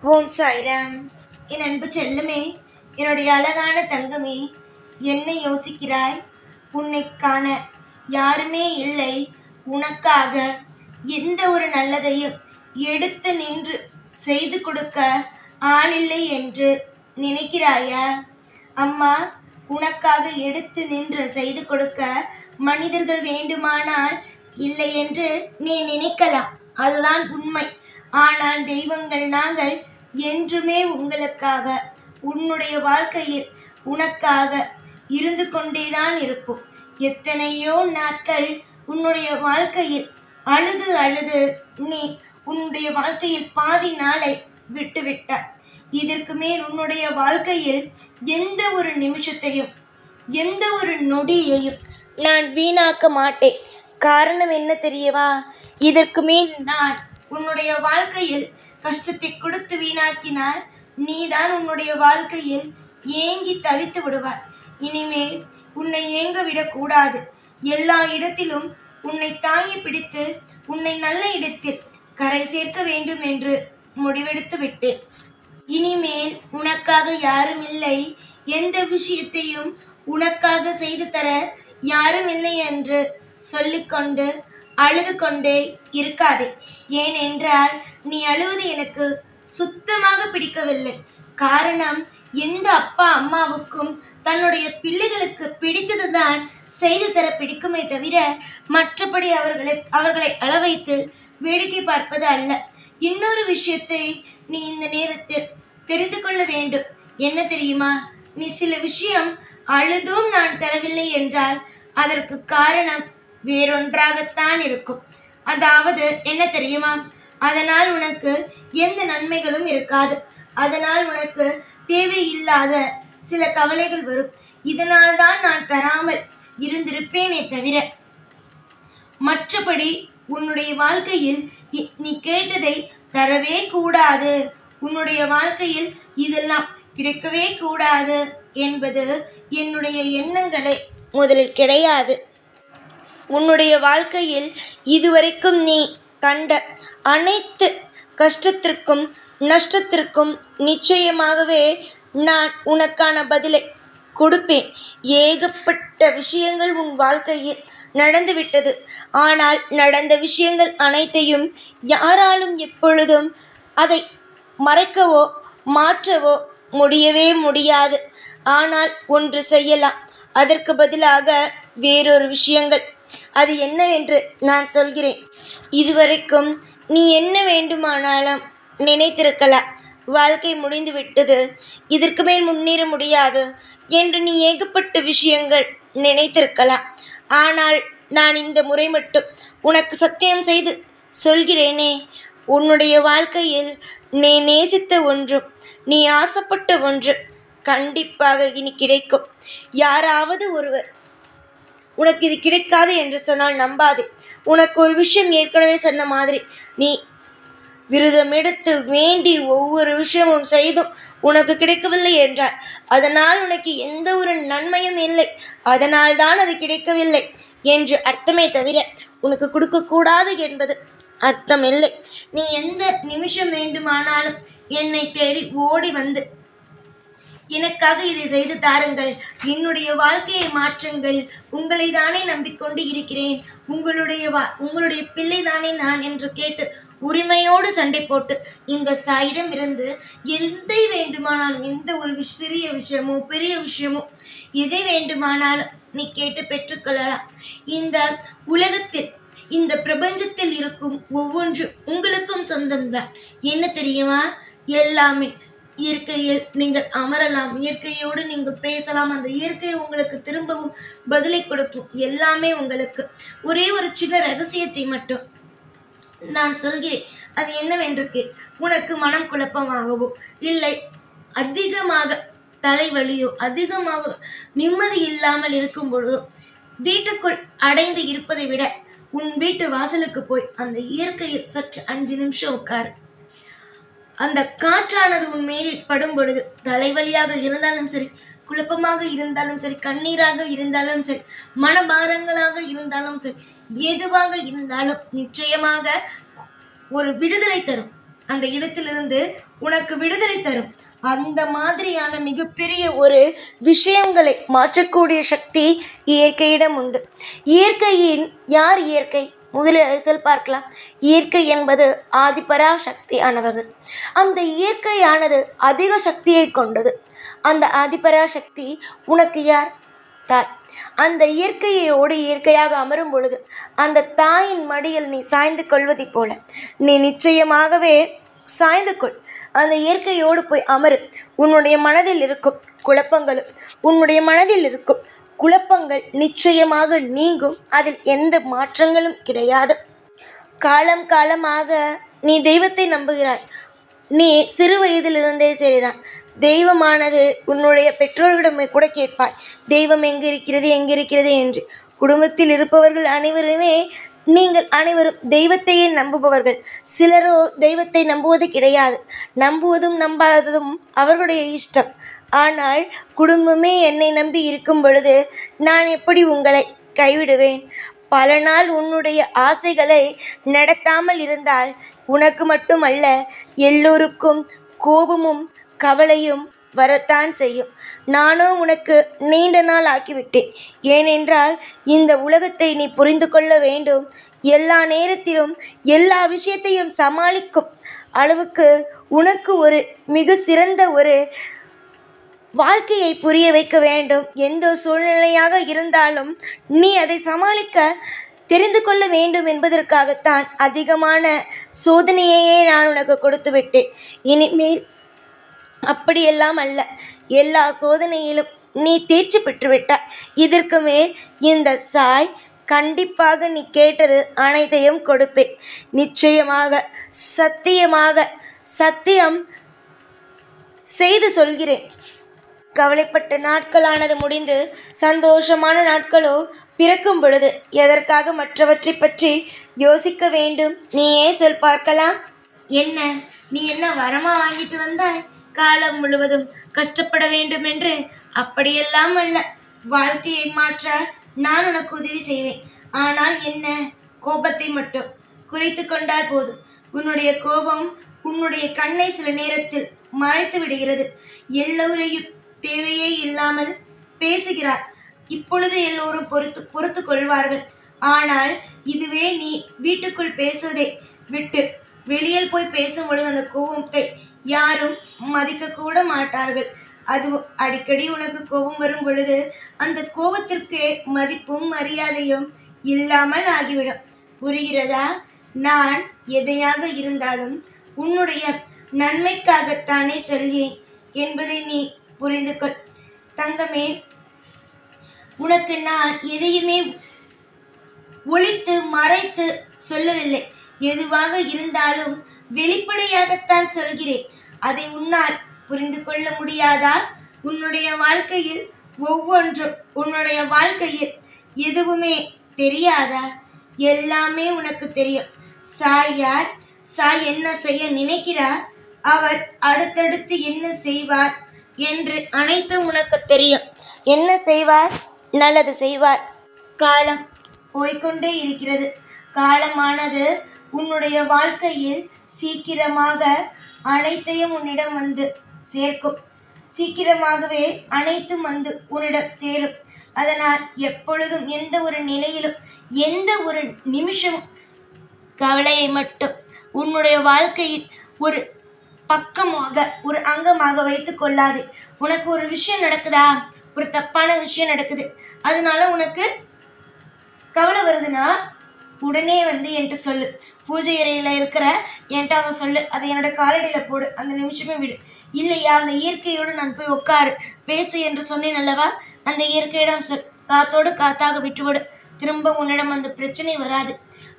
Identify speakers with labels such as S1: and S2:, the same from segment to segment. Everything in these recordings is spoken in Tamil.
S1: ஓம் சாய்ராம். என் அன்பு செல்லமே, என்னுடைய அழகான தங்கமே, என்ன யோசிக்கிறாய்? உன்னை காண யாருமே இல்லை. உனக்காக எந்த ஒரு நல்லதையும் எடுத்து நின்று செய்து கொடுக்க ஆளில்லை என்று நினைக்கிறாயா? அம்மா, உனக்காக எடுத்து நின்று செய்து கொடுக்க மனிதர்கள் வேண்டுமானால் இல்லை என்று நீ நினைக்கலாம். அதுதான் உண்மை. ஆனால் தெய்வங்கள் நாங்கள் என்றுமே உங்களுக்காக, உன்னுடைய வாழ்க்கையில் உனக்காக இருந்து கொண்டேதான் இருப்போம். எத்தனையோ நாட்கள் உன்னுடைய வாழ்க்கையில் அழுது அழுது நீ உன்னுடைய வாழ்க்கையில் பாதி நாளை விட்டுவிட்டாய். இதற்கு மேல் உன்னுடைய வாழ்க்கையில் எந்த ஒரு நிமிஷத்தையும் எந்த ஒரு நொடியையும் நான் வீணாக்க மாட்டேன். காரணம் என்ன தெரியவா? இதற்கு மேல் நான் உன்னுடைய வாழ்க்கையில் கஷ்டத்தை கொடுத்து வீணாக்கினால் நீதான் உன்னுடைய வாழ்க்கையில் ஏங்கி தவித்து விடுவாய். இனிமேல் உன்னை ஏங்க விடக்கூடாது. எல்லா இடத்திலும் உன்னை தாங்கி பிடித்து உன்னை நல்ல இடத்தில் கரை சேர்க்க வேண்டும் என்று முடிவெடுத்து விட்டேன். இனிமேல் உனக்காக யாரும் இல்லை, எந்த விஷயத்தையும் உனக்காக செய்து தர யாரும் இல்லை என்று சொல்லிக்கொண்டு அழுது கொண்டே இருக்காதே. ஏனென்றால் நீ அழுவது எனக்கு சுத்தமாக பிடிக்கவில்லை. காரணம், எந்த அப்பா அம்மாவுக்கும் தன்னுடைய பிள்ளைகளுக்கு பிடித்ததுதான் செய்து தர பிடிக்குமே தவிர மற்றபடி அவர்களை அளவைத்து வேடிக்கை பார்ப்பது அல்ல. இன்னொரு விஷயத்தை நீ இந்த நேரத்தில் தெரிந்து கொள்ள வேண்டும். என்ன தெரியுமா? நீ சில விஷயம் அழுதும் நான் தரவில்லை என்றால் அதற்கு காரணம் வேறொன்றாகத்தான் இருக்கும். அதாவது என்ன தெரியுமா? அதனால் உனக்கு எந்த நன்மைகளும் இருக்காது. அதனால் உனக்கு தேவையில்லாத சில கவலைகள் வரும். இதனால் தான் நான் தராமல் இருந்திருப்பேனே தவிர மற்றபடி உன்னுடைய வாழ்க்கையில் நீ கேட்டதை தரவே கூடாது, உன்னுடைய வாழ்க்கையில் இதெல்லாம் கிடைக்கவே கூடாது என்பது என்னுடைய எண்ணங்களே முதலில் கிடையாது. உன்னுடைய வாழ்க்கையில் இதுவரைக்கும் நீ கண்ட அனைத்து கஷ்டத்திற்கும் நஷ்டத்திற்கும் நிச்சயமாகவே நான் உனக்கான பதிலை கொடுப்பேன். ஏகப்பட்ட விஷயங்கள் உன் வாழ்க்கையில் நடந்துவிட்டது. ஆனால் நடந்த விஷயங்கள் அனைத்தையும் யாராலும் எப்பொழுதும் அதை மறைக்கவோ மாற்றவோ முடியவே முடியாது. ஆனால் ஒன்று செய்யலாம். அதற்கு பதிலாக வேறொரு விஷயங்கள். அது என்னவென்று நான் சொல்கிறேன். இதுவரைக்கும் நீ என்ன வேண்டுமானாலும் நினைத்திருக்கலாம். வாழ்க்கை முடிந்து விட்டது, இதற்கு மேல் முன்னேற முடியாது என்று நீ ஏகப்பட்ட விஷயங்கள் நினைத்திருக்கலாம். ஆனால் நான் இந்த முறை மட்டும் உனக்கு சத்தியம் செய்து சொல்கிறேனே, உன்னுடைய வாழ்க்கையில் நீ நேசித்த ஒன்றும் நீ ஆசைப்பட்ட ஒன்று கண்டிப்பாக இனி கிடைக்கும். யாராவது ஒருவர் உனக்கு இது கிடைக்காது என்று சொன்னால் நம்பாதே. உனக்கு ஒரு விஷயம் ஏற்கனவே சொன்ன மாதிரி, நீ விரதம் எடுத்து வேண்டி ஒவ்வொரு விஷயமும் செய்தும் உனக்கு கிடைக்கவில்லை என்றால் அதனால் உனக்கு எந்த ஒரு நன்மையும் இல்லை, அதனால் தான் அது கிடைக்கவில்லை என்று அர்த்தமே தவிர உனக்கு கொடுக்கக்கூடாது என்பது அர்த்தம் இல்லை. நீ எந்த நிமிஷம் வேண்டுமானாலும் என்னை தேடி ஓடி வந்து எனக்காக இதை செய்து தாருங்கள், என்னுடைய வாழ்க்கையை மாற்றுங்கள், உங்களை தானே நம்பிக்கொண்டு இருக்கிறேன், உங்களுடைய பிள்ளை தானே நான் என்று கேட்டு உரிமையோடு சண்டை போட்டு இந்த சாயிடம் இருந்து எதை வேண்டுமானாலும், எந்த ஒரு சிறிய விஷயமோ பெரிய விஷயமோ எதை வேண்டுமானாலும் நீ கேட்டு பெற்றுக்கொள்ளலாம். இந்த உலகத்தில் இந்த பிரபஞ்சத்தில் இருக்கும் ஒவ்வொன்றும் உங்களுக்கும் சொந்தம்தான். என்ன தெரியுமா? எல்லாமே இயற்கையில் நீங்கள் அமரலாம், இயற்கையோடு நீங்கள் பேசலாம், அந்த இயற்கை உங்களுக்கு திரும்பவும் பதிலை கொடுக்கும். எல்லாமே உங்களுக்கு. ஒரே ஒரு சின்ன ரகசியத்தை மட்டும் நான் சொல்கிறேன். அது என்னவென்று உனக்கு மனம் குழப்பமாகவோ இல்லை அதிகமாக தலைவலியோ அதிகமாக நிம்மதி இல்லாமல் இருக்கும் பொழுதோ வீட்டுக்குள் அடைந்து இருப்பதை விட உன் வீட்டு வாசலுக்கு போய் அந்த இயற்கையில் சற்று 5 நிமிஷம் உட்காரு. அந்த காற்றானது உன் மேலில் படும் பொழுது தலைவலியாக இருந்தாலும் சரி, குழப்பமாக இருந்தாலும் சரி, கண்ணீராக இருந்தாலும் சரி, மனபாரங்களாக இருந்தாலும் சரி, எதுவாக இருந்தாலும் நிச்சயமாக ஒரு விடுதலை தரும். அந்த இடத்திலிருந்து உனக்கு விடுதலை தரும். அந்த மாதிரியான மிகப்பெரிய ஒரு விஷயங்களை மாற்றக்கூடிய சக்தி இயற்கையிடம் உண்டு. இயற்கையின் யார் இயற்கை? முதலில் பார்க்கலாம். இயற்கை என்பது ஆதிபரா சக்தி ஆனவர்கள். அந்த இயற்கையானது அதிக சக்தியை கொண்டது. அந்த ஆதிபரா சக்தி உனக்கு யார்? தாய். அந்த இயற்கையோடு இயற்கையாக அமரும் பொழுது அந்த தாயின் மடியில் நீ சாய்ந்து கொள்வதைப் போல நீ நிச்சயமாகவே சாய்ந்து கொள். அந்த இயற்கையோடு போய் அமரு. உன்னுடைய மனதில் இருக்கும் குழப்பங்கள் நிச்சயமாக நீங்கும். அதில் எந்த மாற்றங்களும் கிடையாது. காலம் காலமாக நீ தெய்வத்தை நம்புகிறாய். நீ சிறு வயதிலிருந்தே சரிதான். தெய்வமானது உன்னுடைய பெற்றோர்களிடம் கூட கேட்பாய், தெய்வம் எங்கிருக்கிறது என்று. குடும்பத்தில் இருப்பவர்கள் அனைவருமே நீங்கள் அனைவரும் தெய்வத்தையே நம்புபவர்கள். சிலரோ தெய்வத்தை நம்புவது கிடையாது. நம்புவதும் நம்பாததும் அவர்களுடைய இஷ்டம். ஆனால் குடும்பமே என்னை நம்பி இருக்கும் பொழுது நான் எப்படி உங்களை கைவிடுவேன்? பல நாள் உன்னுடைய ஆசைகளை நடத்தாமல் இருந்தால் உனக்கு மட்டுமல்ல, எல்லோருக்கும் கோபமும் கவலையும் வரத்தான் செய்யும். நானோ உனக்கு நீண்ட நாள் ஆக்கிவிட்டேன். ஏனென்றால் இந்த உலகத்தை நீ புரிந்து கொள்ள வேண்டும். எல்லா நேரத்திலும் எல்லா விஷயத்தையும் சமாளிக்கும் அளவுக்கு உனக்கு ஒரு மிக சிறந்த ஒரு வாழ்க்கையை புரிய வைக்க வேண்டும். எந்த சூழ்நிலையாக இருந்தாலும் நீ அதை சமாளிக்க தெரிந்து கொள்ள வேண்டும் என்பதற்காகத்தான் அதிகமான சோதனையையே நான் உனக்கு கொடுத்து விட்டேன். இனிமேல் அப்படியெல்லாம் அல்ல. எல்லா சோதனையிலும் நீ தேர்ச்சி பெற்றுவிட்டாய். இதற்கு மேல் இந்த சாய் கண்டிப்பாக நீ கேட்டது அனைத்தையும் கொடுப்பேன். நிச்சயமாக சத்தியம் செய்து சொல்கிறேன். கவலைப்பட்ட நாட்களானது முடிந்து சந்தோஷமான நாட்களோ பிறக்கும் பொழுது எதற்காக மற்றவற்றை பற்றி யோசிக்க வேண்டும்? நீயே சொல் பார்க்கலாம். என்ன நீ என்ன வரமா வாங்கிட்டு வந்தாய்? காலம் முழுவதும் கஷ்டப்பட வேண்டும் என்று? அப்படியெல்லாம் அல்ல. வாழ்க்கையை மாற்ற நான் உனக்கு உதவி செய்வேன். ஆனால் என்ன, கோபத்தை மட்டும் குறைத்து கொண்டால் போதும். உன்னுடைய கோபம் உன்னுடைய கண்ணை சில நேரத்தில் மறைத்து விடுகிறது. எல்லோரையும் தேவையே இல்லாமல் பேசுகிறார். இப்பொழுது எல்லோரும் பொறுத்து கொள்வார்கள். ஆனால் இதுவே நீ வீட்டுக்குள் பேசுவதை விட்டு வெளியில் போய் பேசும் பொழுது அந்த கோபத்தை யாரும் மதிக்க கூட மாட்டார்கள். அது அடிக்கடி உனக்கு கோபம் வரும் பொழுது அந்த கோபத்திற்கு மதிப்பும் மரியாதையும் இல்லாமல் ஆகிவிடும். புரிகிறதா? நான் எதையாக இருந்தாலும் உன்னுடைய நன்மைக்காகத்தானே சொல்கிறேன் என்பதை நீ புரிந்து கொள். தங்கமே, உனக்கு நான் எதையுமே ஒளித்து மறைத்து சொல்லவில்லை. எதுவாக இருந்தாலும் வெளிப்படையாகத்தான் சொல்கிறேன். அதை உன்னால் புரிந்து கொள்ள முடியாதா? உன்னுடைய வாழ்க்கையில் ஒவ்வொன்றும், உன்னுடைய வாழ்க்கையில் எதுவுமே தெரியாதா? எல்லாமே உனக்கு தெரியும். சாய் யார்? சாய் என்ன செய்ய நினைக்கிறார்? அவர் அடுத்தடுத்து என்ன செய்வார் என்று அனைத்தும் உனக்கு தெரியும். என்ன செய்வார்? நல்லது செய்வார். காலம் போய்கொண்டே இருக்கிறது. காலமானது உன்னுடைய வாழ்க்கையில் சீக்கிரமாக அனைத்தையும் உன்னிடம் வந்து சேர்க்கும். சீக்கிரமாகவே அனைத்தும் வந்து உன்னிடம் சேரும். அதனால் எப்பொழுதும் எந்த ஒரு நிலையிலும் எந்த ஒரு நிமிஷமும் கவலையை மட்டும் உன்னுடைய வாழ்க்கையில் ஒரு பக்கமாக ஒரு அங்கமாக வைத்து கொள்ளாது. உனக்கு ஒரு விஷயம் நடக்குதா, ஒரு தப்பான விஷயம் நடக்குது, அதனால உனக்கு கவலை வருதுன்னா உடனே வந்து என்கிட்ட சொல்லு. பூஜை அறையில் இருக்கிற என்கிட்ட அதை சொல்லு. அதை என்னோட காலடியில் போடு. அந்த நிமிஷமே விடு. இல்லையா, அந்த இயற்கையோடு நான் போய் உட்காரு பேசு என்று சொன்னேன் அல்லவா? அந்த இயற்கையிடம் சொல். காத்தோடு காத்தாக விட்டுவிடு. திரும்ப உன்னிடம் அந்த பிரச்சனை வராது.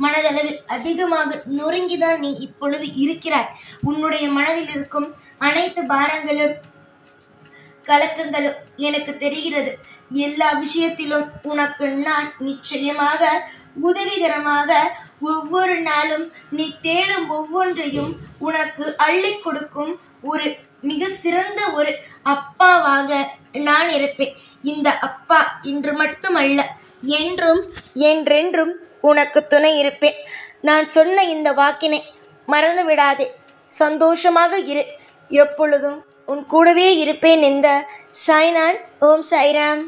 S1: மனதளவில் அதிகமாக நொறுங்கிதான் நீ இப்பொழுது இருக்கிறாய். உன்னுடைய மனதில் இருக்கும் அனைத்து பாரங்களும் கலக்கங்களும் எனக்கு தெரிகிறது. எல்லா விஷயத்திலும் உனக்கு நான் நிச்சயமாக உதவிகரமாக ஒவ்வொரு நாளும் நீ தேடும் ஒவ்வொன்றையும் உனக்கு அள்ளி கொடுக்கும் ஒரு மிக சிறந்த ஒரு அப்பாவாக நான் இருப்பேன். இந்த அப்பா இன்று மட்டுமல்ல, என்றும் என்றென்றும் உனக்கு துணை இருப்பேன். நான் சொன்ன இந்த வாக்கினை மறந்து விடாதே. சந்தோஷமாக இரு. எப்பொழுதும் உன் கூடவே இருப்பேன். இந்த சாய்நான். ஓம் சாய்ராம்.